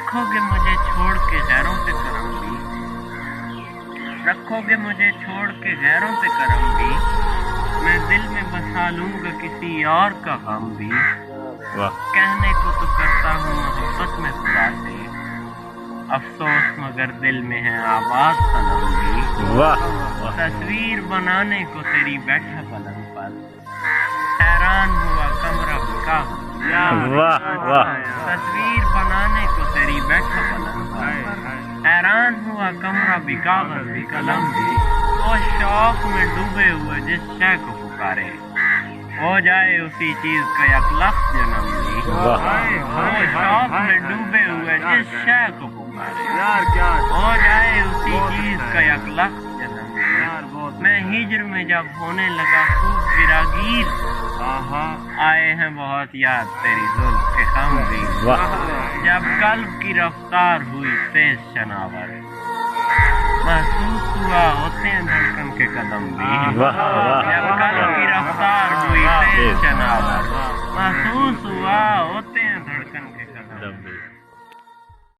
रखोगे मुझे छोड़ के गैरों पे करम भी, रखोगे मुझे छोड़ के गैरों पे करम भी, मैं दिल में बसा लूंगा किसी और का गम भी। कहने को तो करता हूँ मोहब्बत में खुदा से, अफसोस मगर दिल में है आवाज सनम भी। तस्वीर बनाने को तेरी बैठा पलंग पर, हैरान हुआ कमरा बिका हो। तस्वीर बनाने को तेरी बैठा पलंग पर, हैरान हुआ कमरा बिका भी कलम भी। वो शौक में डूबे हुए जिस शय को पुकारे, हो जाए उसी चीज का एक लफ्ज़ जन्म भी। वो शौक में डूबे हुए जिस शय को पुकारे, हो जाए उसी चीज का एक लफ्ज़ जन्म भी। मैं हिज्र में जब होने लगा खूब गिरागीर, आए हैं बहुत याद तेरी जुल्फ़ के खम भी। जब कल्ब की रफ्तार हुई तेज शनावर, महसूस हुआ होते हैं धड़कन के कदम भी। जब कल्ब की रफ्तार हुई तेज शनावर, महसूस हुआ होते हैं धड़कन के कदम भी।